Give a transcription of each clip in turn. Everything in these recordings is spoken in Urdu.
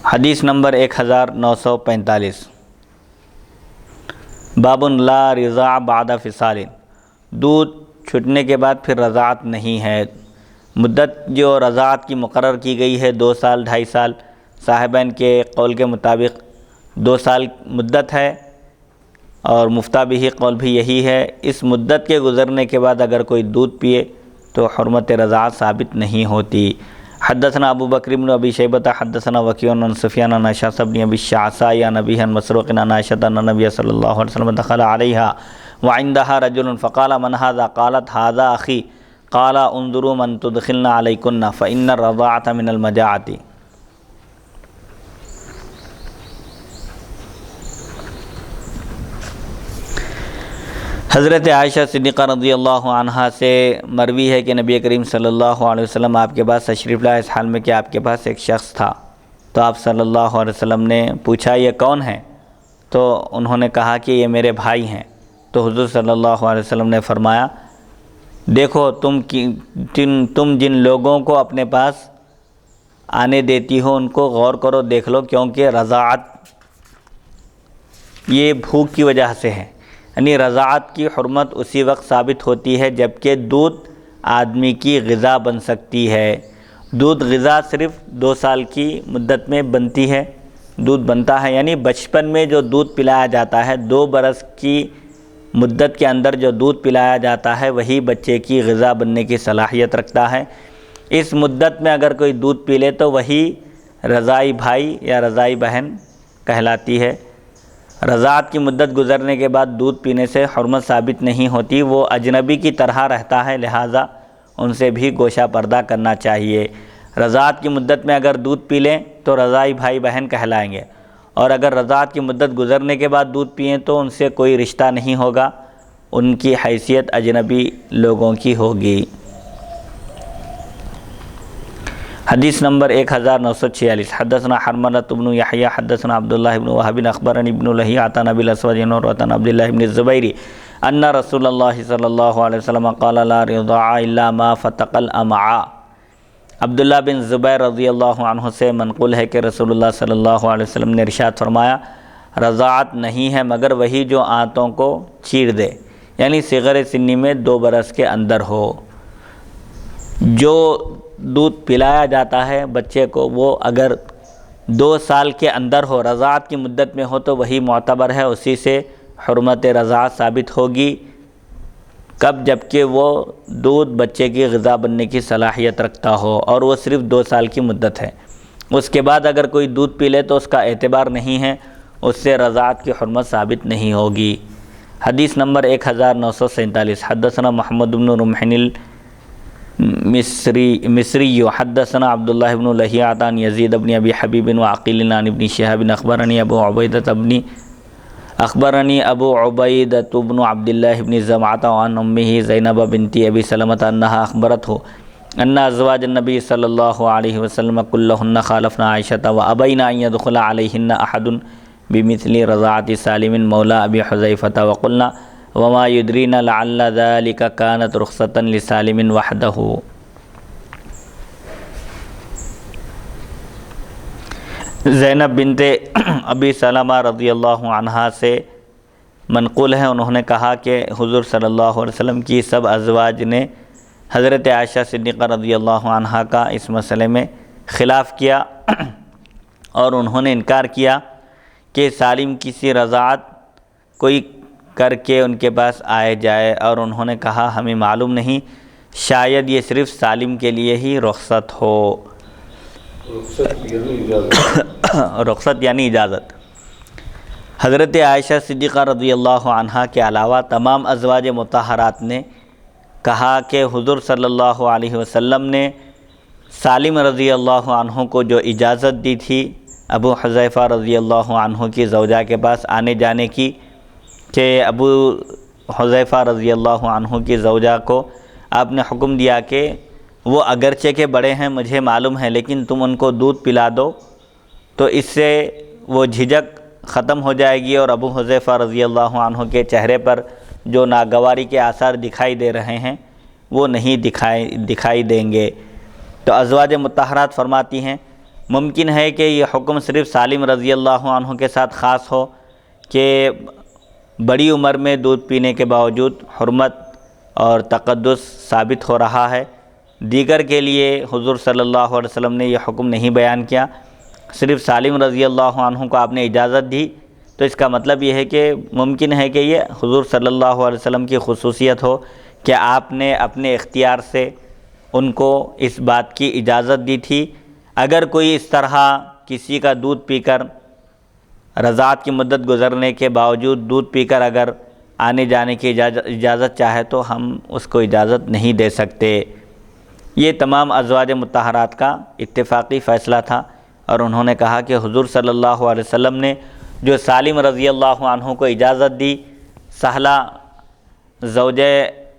حدیث نمبر 1945 باب لا رضاع بعد فصال، دودھ چھٹنے کے بعد پھر رضاعت نہیں ہے۔ مدت جو رضاعت کی مقرر کی گئی ہے 2 سال 2.5 سال، صاحبین کے قول کے مطابق 2 سال مدت ہے اور مفتیٰ بھی قول بھی یہی ہے۔ اس مدت کے گزرنے کے بعد اگر کوئی دودھ پیے تو حرمت رضاعت ثابت نہیں ہوتی۔ حدثنا ابو بکر بن ابی شیبۃ حدثنا وکیع عن سفیان عن عائشہ بن ابی الشعثاء عن ابیہ عن مسروق عن عائشہ ان النبی صلی اللہ علیہ وسلم دخل علیہا وعندها رجل فقال من هذا؟ قالت هذا اخی قال انظروا من تدخلن علیکن فإن الرضاعة من المجاعة۔ حضرت عائشہ صدیقہ رضی اللہ عنہا سے مروی ہے کہ نبی کریم صلی اللہ علیہ وسلم آپ کے پاس تشریف لائے اس حال میں کہ آپ کے پاس ایک شخص تھا، تو آپ صلی اللہ علیہ وسلم نے پوچھا یہ کون ہے؟ تو انہوں نے کہا کہ یہ میرے بھائی ہیں۔ تو حضور صلی اللہ علیہ وسلم نے فرمایا دیکھو تم جن لوگوں کو اپنے پاس آنے دیتی ہو ان کو غور کرو، دیکھ لو، کیونکہ رضاعت یہ بھوک کی وجہ سے ہے، یعنی رضاعت کی حرمت اسی وقت ثابت ہوتی ہے جبکہ دودھ آدمی کی غذا بن سکتی ہے۔ دودھ غذا صرف 2 سال کی مدت میں بنتی ہے، دودھ بنتا ہے، یعنی بچپن میں جو دودھ پلایا جاتا ہے 2 برس کی مدت کے اندر جو دودھ پلایا جاتا ہے وہی بچے کی غذا بننے کی صلاحیت رکھتا ہے۔ اس مدت میں اگر کوئی دودھ پی لے تو وہی رضاعی بھائی یا رضاعی بہن کہلاتی ہے۔ رضاعت کی مدت گزرنے کے بعد دودھ پینے سے حرمت ثابت نہیں ہوتی، وہ اجنبی کی طرح رہتا ہے، لہٰذا ان سے بھی گوشہ پردہ کرنا چاہیے۔ رضاعت کی مدت میں اگر دودھ پی لیں تو رضاعی بھائی بہن کہلائیں گے، اور اگر رضاعت کی مدت گزرنے کے بعد دودھ پئیں تو ان سے کوئی رشتہ نہیں ہوگا، ان کی حیثیت اجنبی لوگوں کی ہوگی۔ حدیث نمبر 1946 حدثنا حرملة بن یحییٰ حدثنا عبداللہ بن وہب اخبرنی ابن لہیعۃ عن ابی الاسود عن عروۃ عن عبداللہ بن الزبیر ان رسول اللہ صلی اللہ علیہ وسلم قال لا رضاع الا ما فتق الامعاء۔ عبداللہ بن زبیر رضی اللہ عنہ سے منقول ہے کہ رسول اللہ صلی اللہ علیہ وسلم نے ارشاد فرمایا رضاعت نہیں ہے مگر وہی جو آنتوں کو چیر دے، یعنی صغر سنی میں 2 برس کے اندر ہو۔ جو دودھ پلایا جاتا ہے بچے کو وہ اگر 2 سال کے اندر ہو، رضاعت کی مدت میں ہو تو وہی معتبر ہے، اسی سے حرمت رضاعت ثابت ہوگی۔ کب؟ جبکہ وہ دودھ بچے کی غذا بننے کی صلاحیت رکھتا ہو اور وہ صرف 2 سال کی مدت ہے۔ اس کے بعد اگر کوئی دودھ پی لے تو اس کا اعتبار نہیں ہے، اس سے رضاعت کی حرمت ثابت نہیں ہوگی۔ حدیث نمبر 1947 حدثنا محمد بن رمح مصری حدثنا عبداللہ بن لہیعۃ عن یزید بن ابی حبیب وعقیل عن ابن شہاب اخبرنی ابو عبیدۃ بن عبداللہ بن زمعۃ عن امہ زینب بنت ابی سلمۃ انہا اخبرتہ ان ازواج النبی صلی اللہ علیہ وسلم کلہن خالفن عائشۃ وابین ان یدخل علیہن احد بمثل رضاعۃ سالم مولا ابی حذیفۃ وقلنا وما یدرینا لعل ذلک کانت رخصۃ لسالم وحدہ۔ زینب بنت ابی سلمہ رضی اللہ عنہا سے منقول ہے، انہوں نے کہا کہ حضور صلی اللہ علیہ وسلم کی سب ازواج نے حضرت عائشہ صدیقہ رضی اللہ عنہا کا اس مسئلے میں خلاف کیا اور انہوں نے انکار کیا کہ سالم کسی رضاعت کوئی کر کے ان کے پاس آئے جائے، اور انہوں نے کہا ہمیں معلوم نہیں، شاید یہ صرف سالم کے لیے ہی رخصت ہو۔ رخصت یعنی اجازت۔ حضرت عائشہ صدیقہ رضی اللہ عنہا کے علاوہ تمام ازواج مطہرات نے کہا کہ حضور صلی اللہ علیہ وسلم نے سالم رضی اللہ عنہ کو جو اجازت دی تھی ابو حذیفہ رضی اللہ عنہ کی زوجہ کے پاس آنے جانے کی، کہ ابو حذیفہ رضی اللہ عنہ کی زوجہ کو آپ نے حکم دیا کہ وہ اگرچہ کہ بڑے ہیں مجھے معلوم ہے لیکن تم ان کو دودھ پلا دو، تو اس سے وہ جھجک ختم ہو جائے گی اور ابو حذیفہ رضی اللہ عنہ کے چہرے پر جو ناگواری کے آثار دکھائی دے رہے ہیں وہ نہیں دکھائی دیں گے۔ تو ازواج مطہرات فرماتی ہیں ممکن ہے کہ یہ حکم صرف سالم رضی اللہ عنہ کے ساتھ خاص ہو کہ بڑی عمر میں دودھ پینے کے باوجود حرمت اور تقدس ثابت ہو رہا ہے، دیگر کے لیے حضور صلی اللہ علیہ وسلم نے یہ حکم نہیں بیان کیا، صرف سالم رضی اللہ عنہ کو آپ نے اجازت دی، تو اس کا مطلب یہ ہے کہ ممکن ہے کہ یہ حضور صلی اللہ علیہ وسلم کی خصوصیت ہو کہ آپ نے اپنے اختیار سے ان کو اس بات کی اجازت دی تھی۔ اگر کوئی اس طرح کسی کا دودھ پی کر رضاعت کی مدت گزرنے کے باوجود دودھ پی کر اگر آنے جانے کی اجازت چاہے تو ہم اس کو اجازت نہیں دے سکتے۔ یہ تمام ازواج مطہرات کا اتفاقی فیصلہ تھا، اور انہوں نے کہا کہ حضور صلی اللہ علیہ وسلم نے جو سالم رضی اللہ عنہ کو اجازت دی، سہلہ زوجہ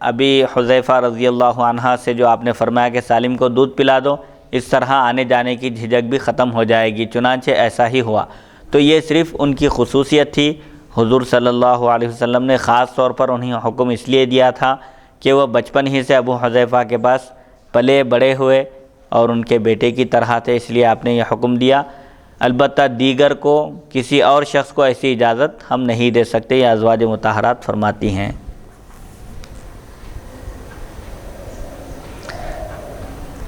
ابی حذیفہ رضی اللہ عنہ سے جو آپ نے فرمایا کہ سالم کو دودھ پلا دو، اس طرح آنے جانے کی جھجک بھی ختم ہو جائے گی، چنانچہ ایسا ہی ہوا۔ تو یہ صرف ان کی خصوصیت تھی، حضور صلی اللہ علیہ وسلم نے خاص طور پر انہیں حکم اس لیے دیا تھا کہ وہ بچپن ہی سے ابو حذیفہ کے پاس پلے بڑے ہوئے اور ان کے بیٹے کی طرح تھے، اس لیے آپ نے یہ حکم دیا۔ البتہ دیگر کو، کسی اور شخص کو ایسی اجازت ہم نہیں دے سکتے، یہ ازواج مطہرات فرماتی ہیں۔